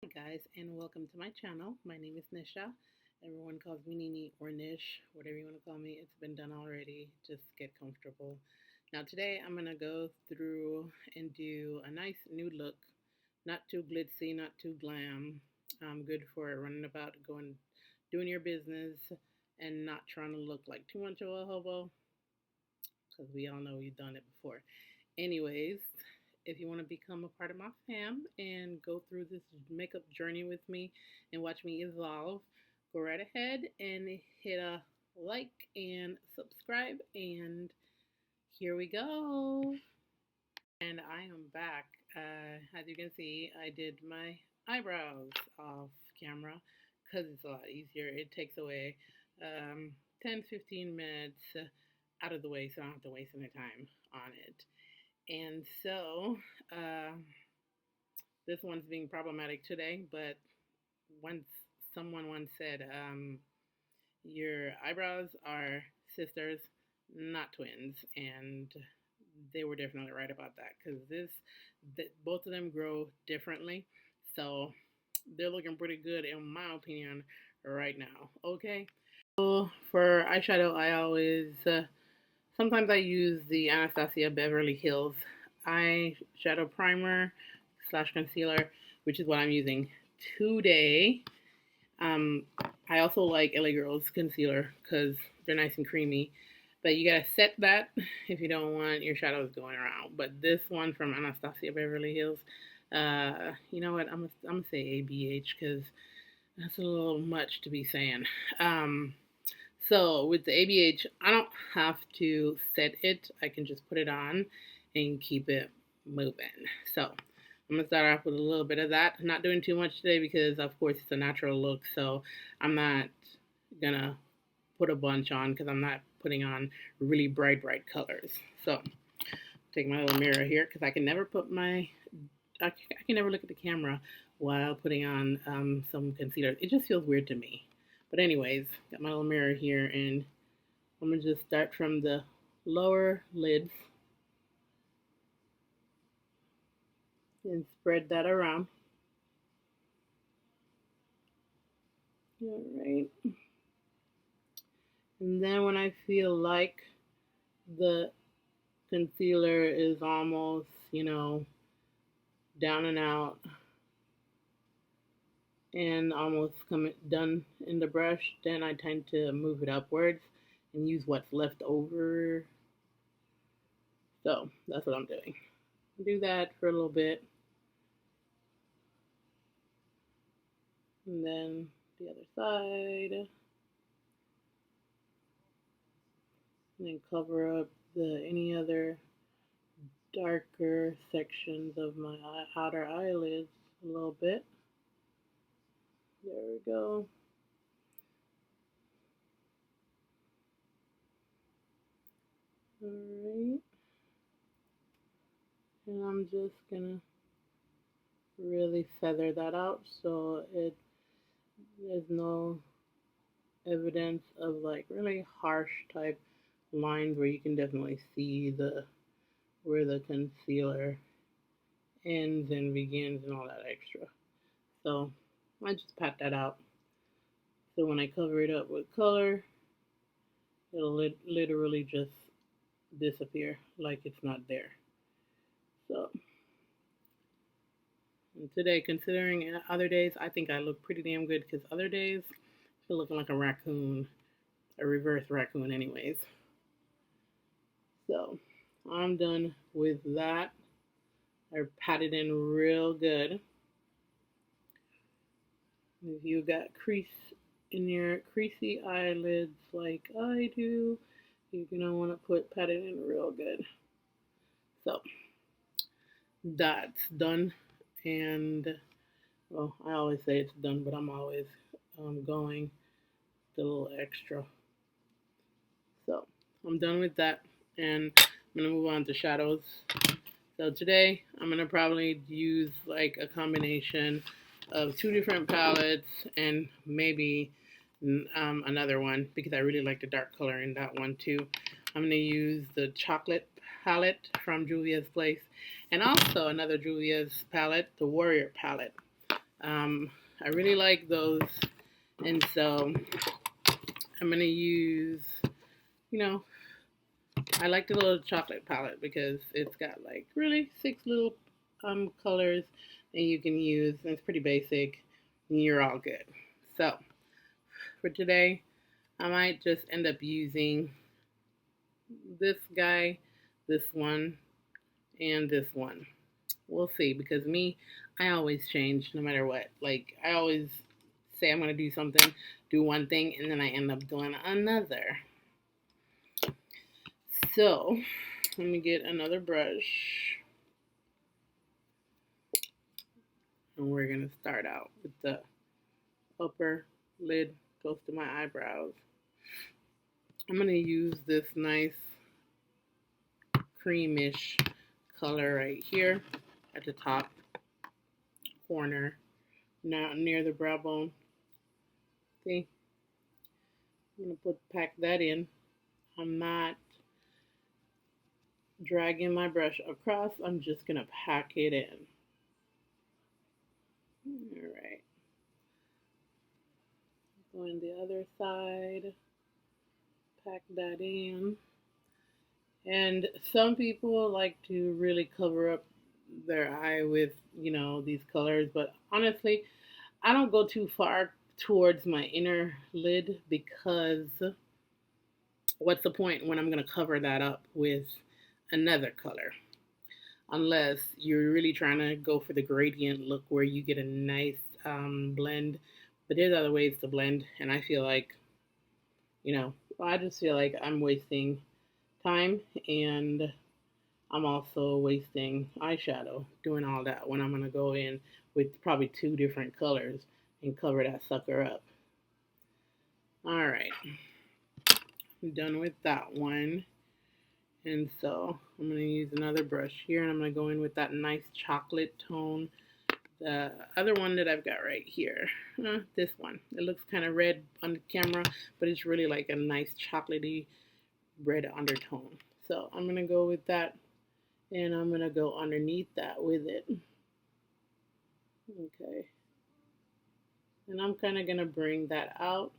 Hi guys, and welcome to my channel. My name is Nisha. Everyone calls me Nini or Nish, whatever you want to call me. It's been done already. Just get comfortable. Now today I'm gonna go through and do a nice nude look. Not too glitzy, not too glam. Good for running about, going, doing your business, and not trying to look like too much of a hobo. Because we all know we've done it before. Anyways, if you want to become a part of my fam and go through this makeup journey with me and watch me evolve, go right ahead and hit a like and subscribe. And here we go. And I am back. As you can see, I did my eyebrows off camera because it's a lot easier. It takes away 10-15 minutes out of the way so I don't have to waste any time on it. And so, uh, this one's being problematic today, but once someone once said, your eyebrows are sisters, not twins, and they were definitely right about that because both of them grow differently, so they're looking pretty good in my opinion right now. Okay, so for eyeshadow, I always sometimes I use the Anastasia Beverly Hills eyeshadow primer slash concealer, which is what I'm using today. Um, I also like LA Girl's concealer because they're nice and creamy. But you gotta set that if you don't want your shadows going around. But this one from Anastasia Beverly Hills, you know what? I'm gonna say ABH because that's a little much to be saying. So with the ABH, I don't have to set it. I can just put it on and keep it moving. So I'm gonna start off with a little bit of that. I'm not doing too much today because of course it's a natural look. So I'm not gonna put a bunch on because I'm not putting on really bright colors. So take my little mirror here because I can never put my I can never look at the camera while putting on some concealer. It just feels weird to me. But anyways, got my little mirror here, and I'm going to just start from the lower lids and spread that around. All right. And then when I feel like the concealer is almost, down and out and almost coming done in the brush, then I tend to move it upwards and use what's left over. So that's what I'm doing. Do that for a little bit, and then the other side, and then cover up the any other darker sections of my outer eyelids a little bit. There we go. Alright. And I'm just gonna really feather that out so there's no evidence of like really harsh type lines where you can definitely see where the concealer ends and begins and all that extra. So I just pat that out. So when I cover it up with color, it'll literally just disappear like it's not there. So and today, considering other days, I think I look pretty damn good because other days I feel looking like a raccoon, a reverse raccoon, anyways. So I'm done with that. I pat it in real good. If you got crease in your creasy eyelids like I do, you're gonna want to pat it in real good. So that's done, and well, I always say it's done, but I'm always going a little extra. So I'm done with that, and I'm gonna move on to shadows. So today I'm gonna probably use like a combination of two different palettes and maybe another one because I really like the dark color in that one too. I'm gonna use the chocolate palette from Juvia's Place and also another Juvia's palette, the Warrior palette. I really like those, and so I'm gonna use, you know, I like the little chocolate palette because it's got like really 6 little colors that you can use, and it's pretty basic, and you're all good. So for today, I might just end up using this guy, this one, and this one. We'll see, because me, I always change no matter what. Like, I always say I'm going to do something, do one thing, and then I end up doing another. So, let me get another brush. And we're going to start out with the upper lid close to my eyebrows. I'm going to use this nice creamish color right here at the top corner, now near the brow bone. See? I'm going to pack that in. I'm not dragging my brush across. I'm just going to pack it in. All right. Going the other side. Pack that in. And some people like to really cover up their eye with, these colors. But honestly, I don't go too far towards my inner lid, because what's the point when I'm going to cover that up with another color? Unless you're really trying to go for the gradient look where you get a nice blend. But there's other ways to blend, and I feel like, I just feel like I'm wasting time, and I'm also wasting eyeshadow doing all that when I'm going to go in with probably 2 different colors and cover that sucker up. All right, I'm done with that one. And so I'm going to use another brush here, and I'm going to go in with that nice chocolate tone. The other one that I've got right here, this one. It looks kind of red on the camera, but it's really like a nice chocolatey red undertone. So I'm going to go with that, and I'm going to go underneath that with it. Okay. And I'm kind of going to bring that out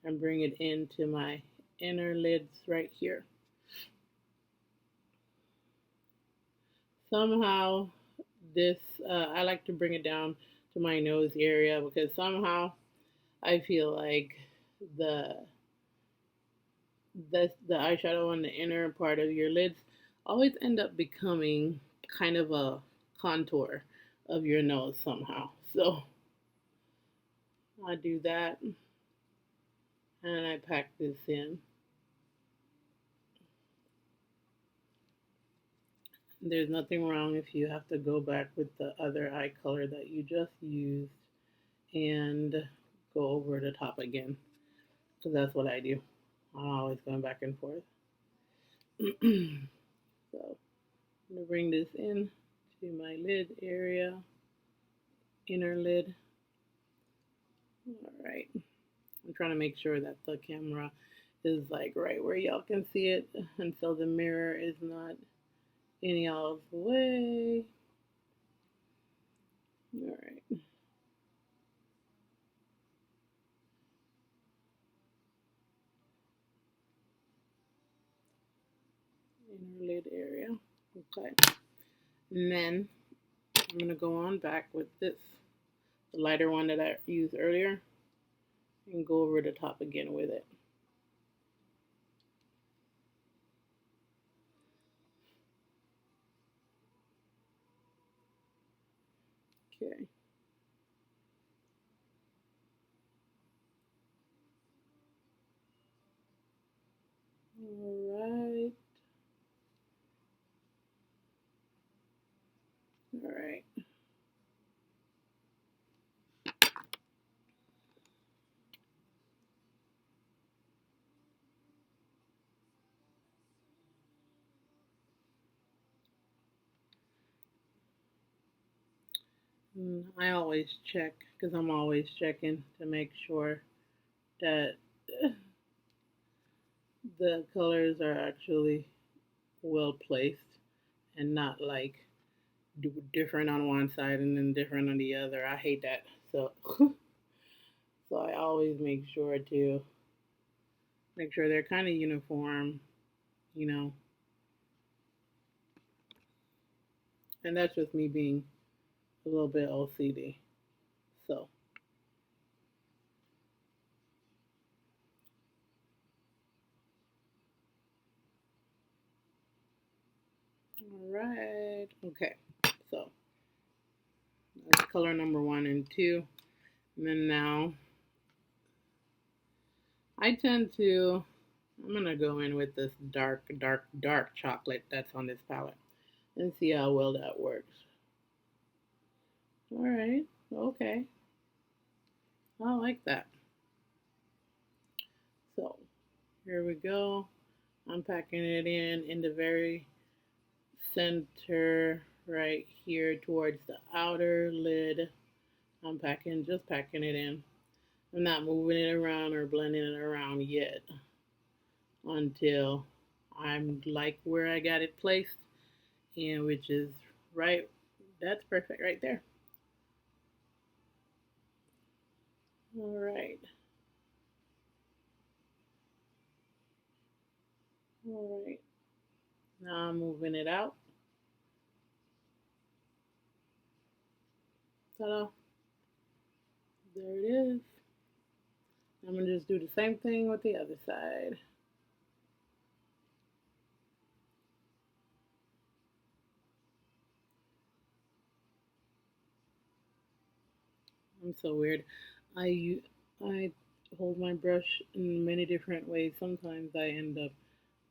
and bring it into my inner lids right here. Somehow this, I like to bring it down to my nose area, because somehow I feel like the the eyeshadow on the inner part of your lids always end up becoming kind of a contour of your nose somehow. So I do that, and I pack this in. There's nothing wrong if you have to go back with the other eye color that you just used and go over the top again, because that's what I do. I'm always going back and forth. So I'm going to bring this in to my lid area, inner lid. All right. I'm trying to make sure that the camera is like right where y'all can see it, and so the mirror is not in y'all's way. All right. Inner lid area. Okay. And then I'm going to go on back with this, the lighter one that I used earlier, and go over the top again with it. Okay. All right. All right. I always check, because I'm always checking to make sure that the colors are actually well placed and not like do different on one side and then different on the other. I hate that. So so I always make sure they're kind of uniform, you know. And that's just me being a little bit OCD. So, all right. Okay. So, that's color number 1 and 2. And then now I tend to, I'm going to go in with this dark, dark, dark chocolate that's on this palette and see how well that works. All right. Okay. I like that. So, here we go. I'm packing it in the very center right here towards the outer lid. Just packing it in. I'm not moving it around or blending it around yet until I'm like where I got it placed, and which is right. That's perfect right there. All right. All right. Now I'm moving it out. Ta-da. There it is. I'm going to just do the same thing with the other side. I'm so weird. I hold my brush in many different ways. Sometimes I end up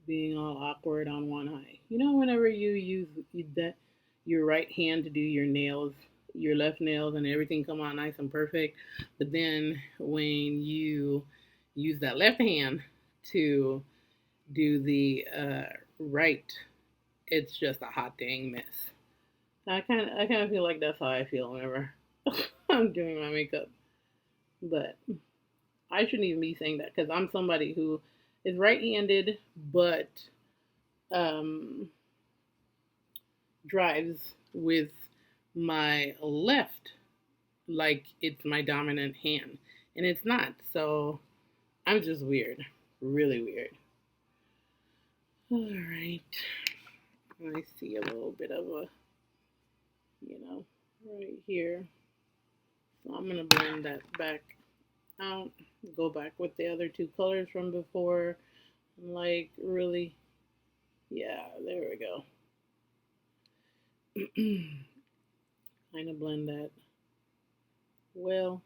being all awkward on one eye. You know, whenever you use that your right hand to do your nails, your left nails, and everything come out nice and perfect. But then when you use that left hand to do the right, it's just a hot dang mess. I kind of feel like that's how I feel whenever I'm doing my makeup. But I shouldn't even be saying that because I'm somebody who is right-handed, but um, drives with my left like it's my dominant hand, and it's not. So I'm just weird, really weird. All right, I see a little bit of a, right here. So I'm gonna blend that back out. Go back with the other two colors from before. Like really, yeah, there we go. Kind of blend that well.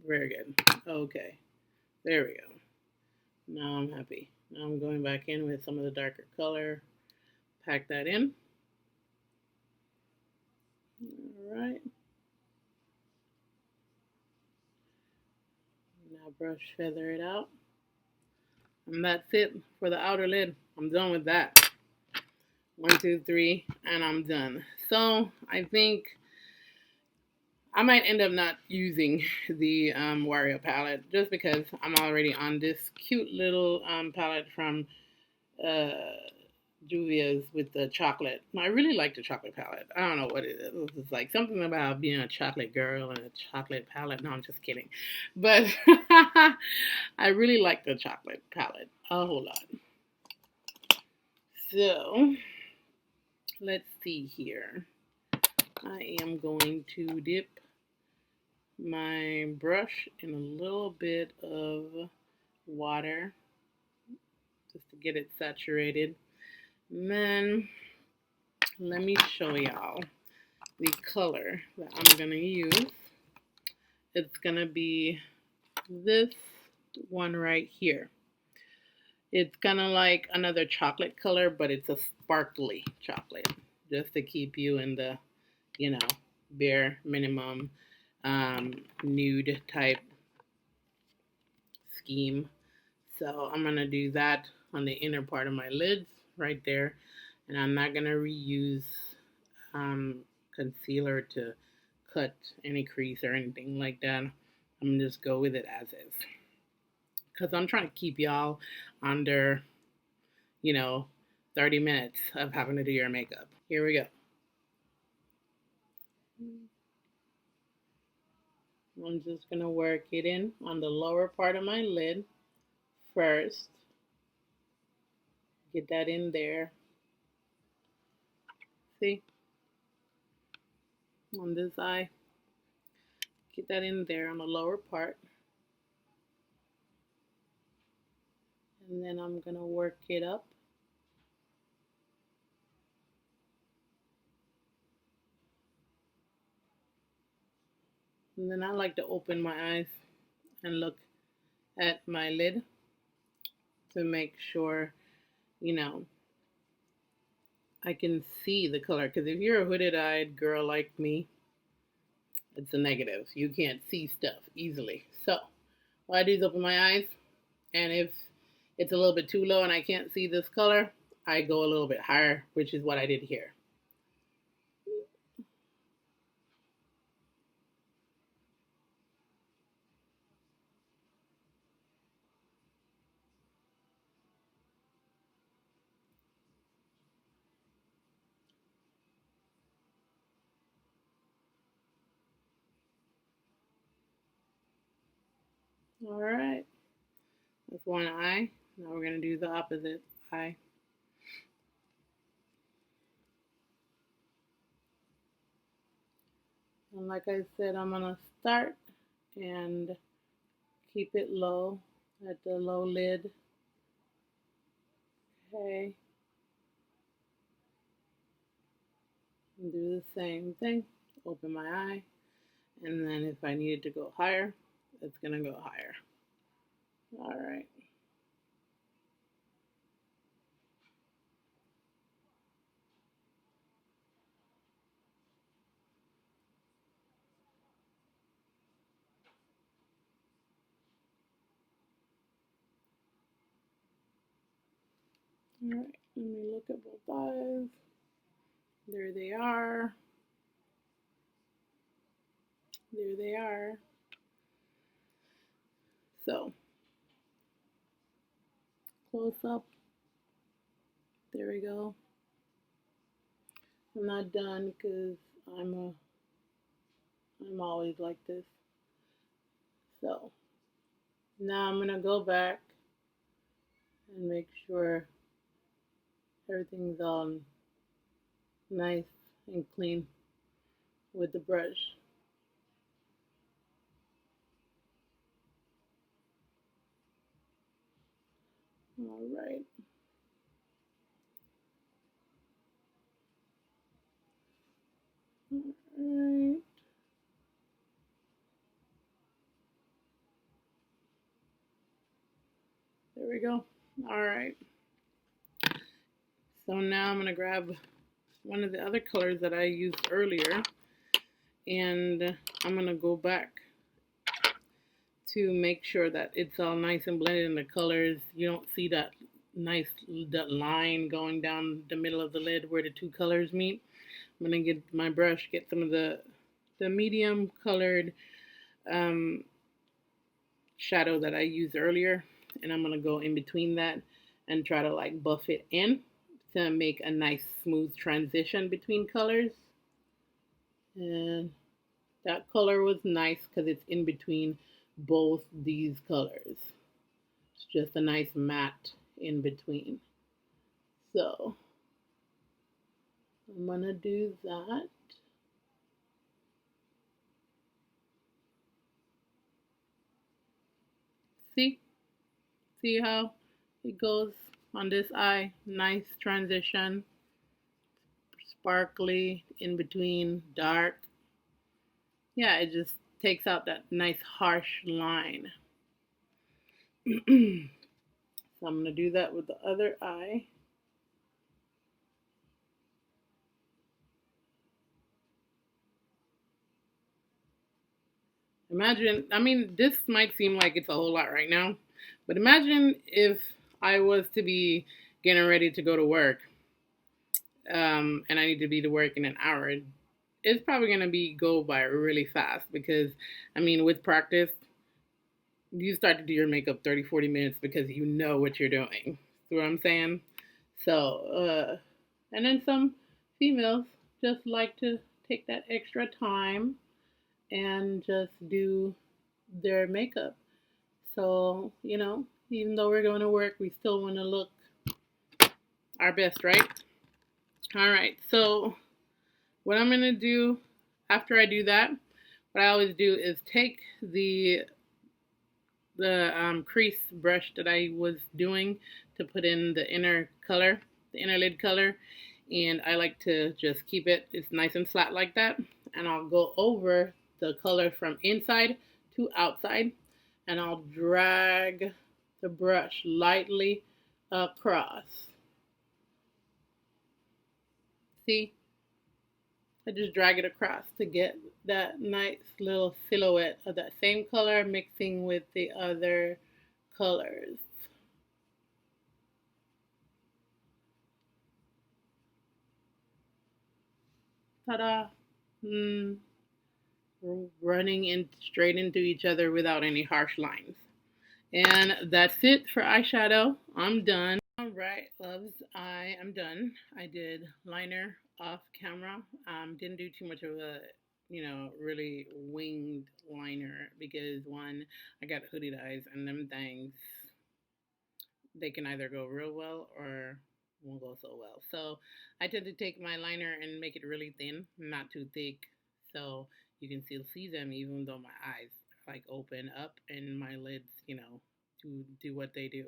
Very good. Okay, there we go. Now I'm happy. Now I'm going back in with some of the darker color. Pack that in. All right. Now brush feather it out. And that's it for the outer lid. I'm done with that. 1, 2, 3, and I'm done. So I think I might end up not using the Wario palette just because I'm already on this cute little palette from uh, Juvia's with the chocolate. I really like the chocolate palette. I don't know what it is. It's like something about being a chocolate girl and a chocolate palette. No, I'm just kidding. But I really like the chocolate palette a whole lot. So let's see here. I am going to dip my brush in a little bit of water just to get it saturated. And then let me show y'all the color that I'm going to use. It's going to be this one right here. It's kind of like another chocolate color, but it's a sparkly chocolate, just to keep you in the, you know, bare minimum nude type scheme. So I'm going to do that on the inner part of my lids right there. And I'm not going to reuse um, concealer to cut any crease or anything like that. I'm going to just go with it as is. Because I'm trying to keep y'all under, you know, 30 minutes of having to do your makeup. Here we go. I'm just going to work it in on the lower part of my lid first. Get that in there. See? On this eye. Get that in there on the lower part. And then I'm going to work it up. And then I like to open my eyes and look at my lid to make sure, you know, I can see the color. Because if you're a hooded-eyed girl like me, it's a negative. You can't see stuff easily. So what I do is open my eyes, and if it's a little bit too low and I can't see this color, I go a little bit higher, which is what I did here. All right, that's one eye. Now we're going to do the opposite eye. And like I said, I'm going to start and keep it low at the low lid. Okay. And do the same thing. Open my eye. And then if I needed to go higher, it's going to go higher. All right. All right, let me look at both eyes. There they are. There they are. So, close up. There we go. I'm not done because I'm always like this. So, now I'm gonna go back and make sure everything's all nice and clean with the brush. All right. All right. There we go. All right. So now I'm gonna grab one of the other colors that I used earlier, and I'm gonna go back to make sure that it's all nice and blended in the colors. You don't see that nice that line going down the middle of the lid where the two colors meet. I'm gonna get my brush, get some of the medium colored shadow that I used earlier, and I'm gonna go in between that and try to like buff it in to make a nice smooth transition between colors. And that color was nice because it's in between both these colors. It's just a nice matte in between. So I'm gonna do that. See? See how it goes on this eye? Nice transition. Sparkly in between, dark. Yeah, it just takes out that nice harsh line. So I'm gonna do that with the other eye. Imagine, I mean, this might seem like it's a whole lot right now, but imagine if I was to be getting ready to go to work, and I need to be to work in an hour. It's probably going to be go by really fast because, I mean, with practice, you start to do your makeup 30, 40 minutes because you know what you're doing. See what I'm saying? So, and then some females just like to take that extra time and just do their makeup. So, even though we're going to work, we still want to look our best, right? All right. So, what I'm going to do after I do that, what I always do is take the crease brush that I was doing to put in the inner color, the inner lid color, and I like to just keep it's nice and flat like that, and I'll go over the color from inside to outside, and I'll drag the brush lightly across. See? I just drag it across to get that nice little silhouette of that same color mixing with the other colors. Ta-da! Mm, running in straight into each other without any harsh lines. And that's it for eyeshadow. I'm done. All right, loves, I am done. I did liner off camera. Didn't do too much of a, really winged liner because one, I got hooded eyes and them things, they can either go real well or won't go so well. So I tend to take my liner and make it really thin, not too thick, so you can still see them even though my eyes like open up and my lids, do what they do.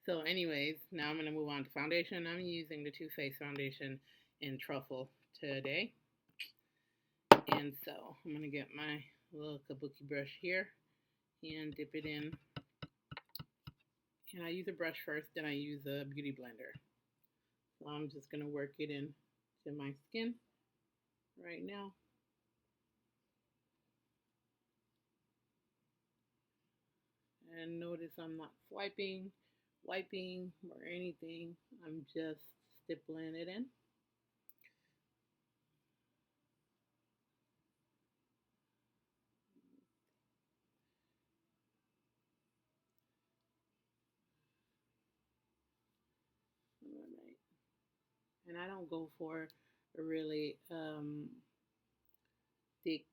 So, anyways, now I'm gonna move on to foundation. I'm using the Too Faced foundation in Truffle today, and so I'm gonna get my little kabuki brush here and dip it in. And I use a brush first, then I use a beauty blender. So I'm just gonna work it in to my skin right now. And notice I'm not swiping, wiping, or anything. I'm just stippling it in. All right. And I don't go for a really thick,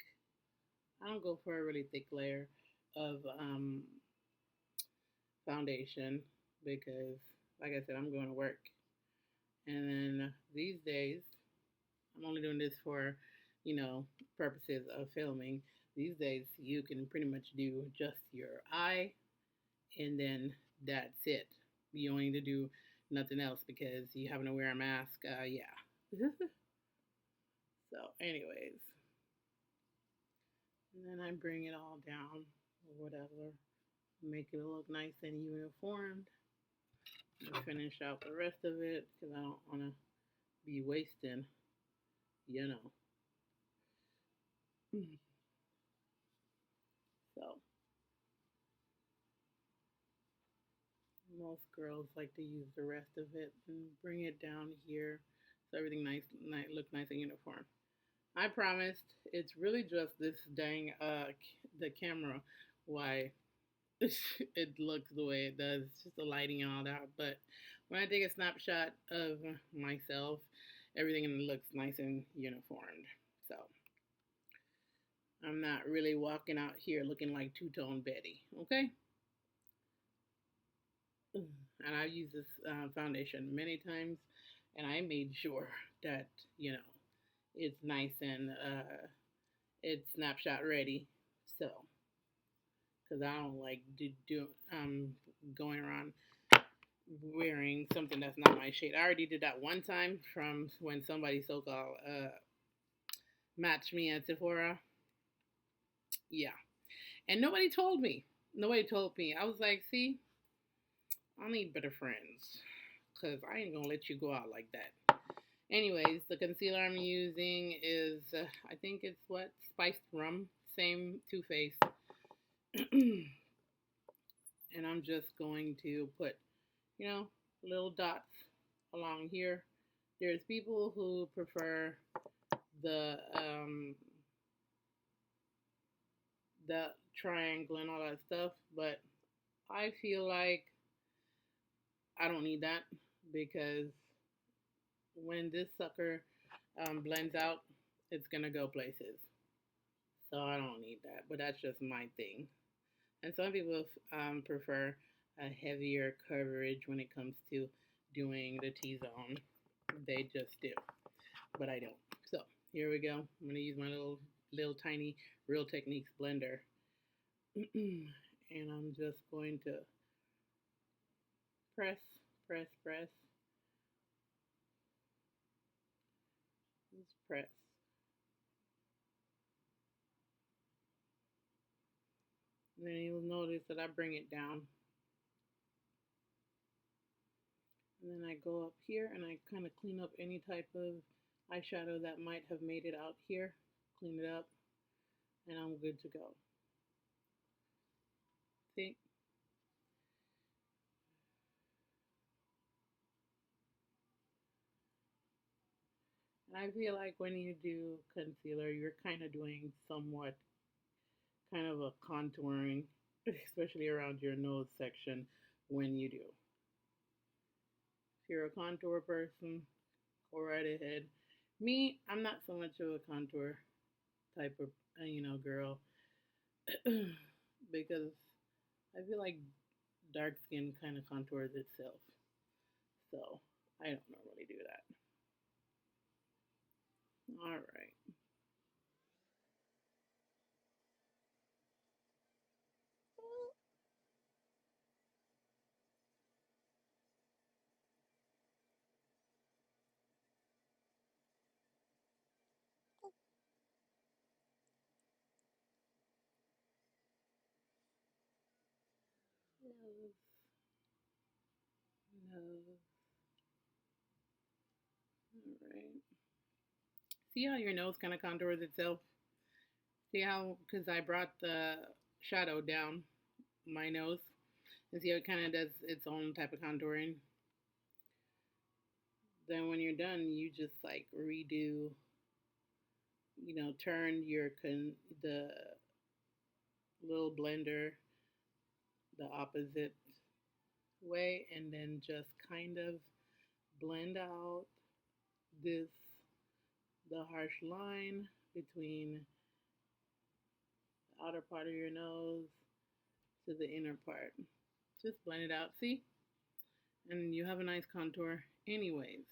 I don't go for a really thick layer of foundation because, like I said, I'm going to work. And then these days, I'm only doing this for, you know, purposes of filming. These days, you can pretty much do just your eye, and then that's it. You don't need to do nothing else because you having to wear a mask. Yeah. So, anyways, and then I bring it all down or whatever, make it look nice and uniformed. And finish out the rest of it because I don't want to be wasting, you know. So most girls like to use the rest of it and bring it down here so everything look nice and uniform. I promised. It's really just this dang the camera why it looks the way it does. It's just the lighting and all that. But when I take a snapshot of myself, everything looks nice and uniformed. So I'm not really walking out here looking like two-tone Betty. Okay. And I've used this foundation many times, and I made sure that it's nice and it's snapshot ready. So, because I don't like going around wearing something that's not my shade. I already did that one time from when somebody so called matched me at Sephora. Yeah, and nobody told me. Nobody told me. I was like, see, I need better friends because I ain't gonna let you go out like that. Anyways, the concealer I'm using is, I think it's what? Spiced Rum. Same Too Faced. And I'm just going to put, little dots along here. There's people who prefer the the triangle and all that stuff, but I feel like I don't need that because when this sucker blends out, it's gonna go places. So I don't need that, but that's just my thing. And some people prefer a heavier coverage when it comes to doing the T-zone. They just do, but I don't. So here we go. I'm gonna use my little tiny Real Techniques blender, and I'm just going to press, press, press, just press. And then you'll notice that I bring it down, and then I go up here and I kind of clean up any type of eyeshadow that might have made it out here. Clean it up, and I'm good to go. See? And I feel like when you do concealer, you're kind of doing somewhat kind of a contouring, especially around your nose section when you do. If you're a contour person, go right ahead. Me, I'm not so much of a contour type of, girl because I feel like dark skin kind of contours itself. So I don't normally do that. All right. Nose, nose. All right. See how your nose kind of contours itself? See how, because I brought the shadow down my nose, and see how it kind of does its own type of contouring? Then when you're done, you just like redo, turn the little blender the opposite way, and then just kind of blend out this the harsh line between the outer part of your nose to the inner part. Just blend it out, see? And you have a nice contour anyways.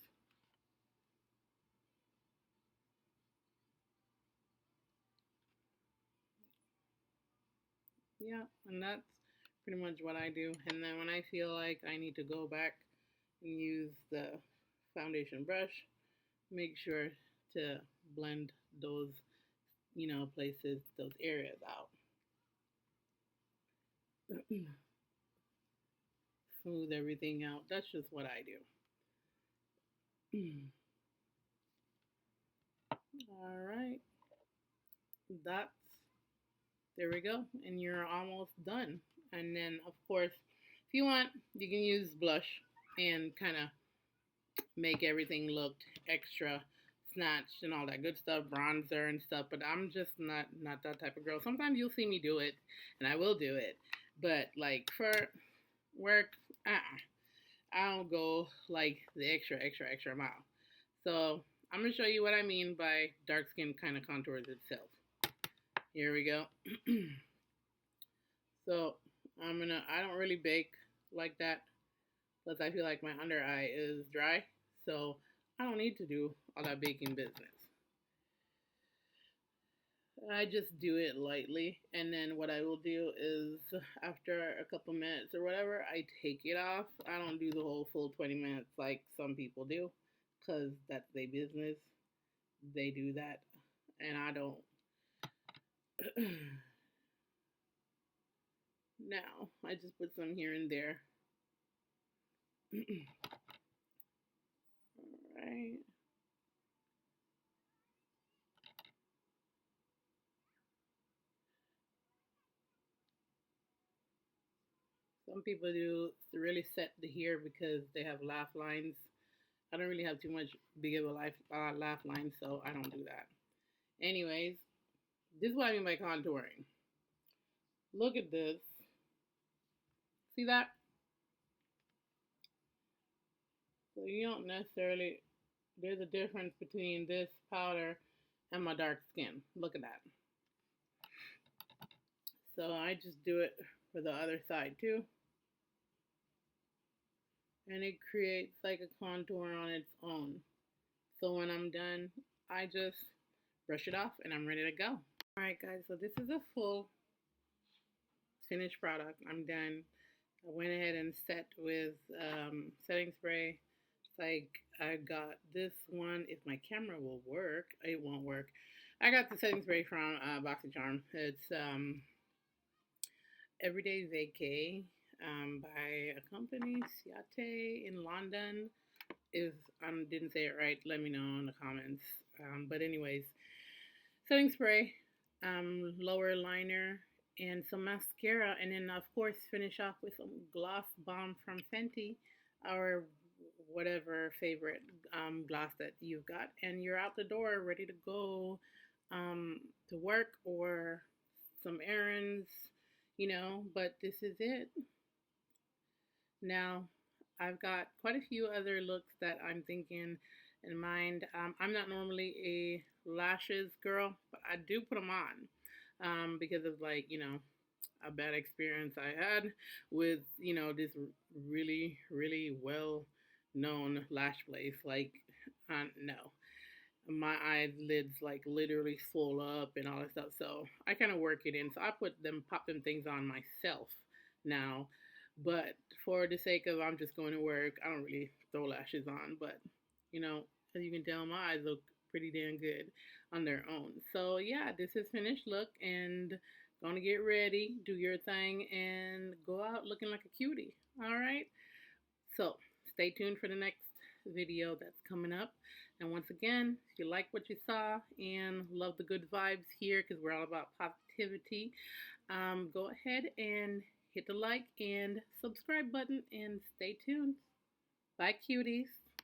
Yeah, and that's pretty much what I do. And then when I feel like I need to go back and use the foundation brush, make sure to blend those, places, those areas out. Smooth everything out. That's just what I do. All right. That's There we go. And you're almost done. And then of course, if you want, you can use blush and kind of make everything look extra snatched and all that good stuff, bronzer and stuff. But I'm just not that type of girl. Sometimes you'll see me do it, and I will do it. But like for work, I don't go like the extra mile. So I'm gonna show you what I mean by dark skin kind of contours itself. Here we go. So I don't really bake like that. Plus, I feel like my under eye is dry. So I don't need to do all that baking business. I just do it lightly. And then what I will do is after a couple minutes or whatever, I take it off. I don't do the whole full 20 minutes like some people do because that's their business. They do that. And I don't. Now, I just put some here and there. Alright. Some people do really set the hair because they have laugh lines. I don't really have too much big of a laugh line, so I don't do that. Anyways, this is what I mean by contouring. Look at this. See that? So you don't necessarily, there's a difference between this powder and my dark skin. Look at that. So I just do it for the other side too. And it creates like a contour on its own. So when I'm done, I just brush it off and I'm ready to go. Alright guys, so this is a full finished product. I'm done. I went ahead and set with setting spray. Like I got this one. If my camera will work, it won't work. I got the setting spray from BoxyCharm. It's Everyday Vacay by a company, Ciate in London. If I didn't say it right, let me know in the comments. But anyways, setting spray, lower liner, and some mascara, and then of course finish off with some gloss bomb from Fenty, or whatever favorite gloss that you've got, and you're out the door ready to go to work or some errands, But this is it. Now, I've got quite a few other looks that I'm thinking in mind. I'm not normally a lashes girl, but I do put them on because of a bad experience I had with this really really well known lash place. No, my eyelids like literally swell up and all that stuff. So I kind of work it in. So I pop them things on myself now. But for the sake of I'm just going to work, I don't really throw lashes on. But you know, as you can tell, my eyes look pretty damn good on their own. So yeah, this is finished look, and gonna get ready, do your thing, and go out looking like a cutie. All right. So stay tuned for the next video that's coming up. And once again, if you like what you saw and love the good vibes here, because we're all about positivity, go ahead and hit the like and subscribe button and stay tuned. Bye, cuties.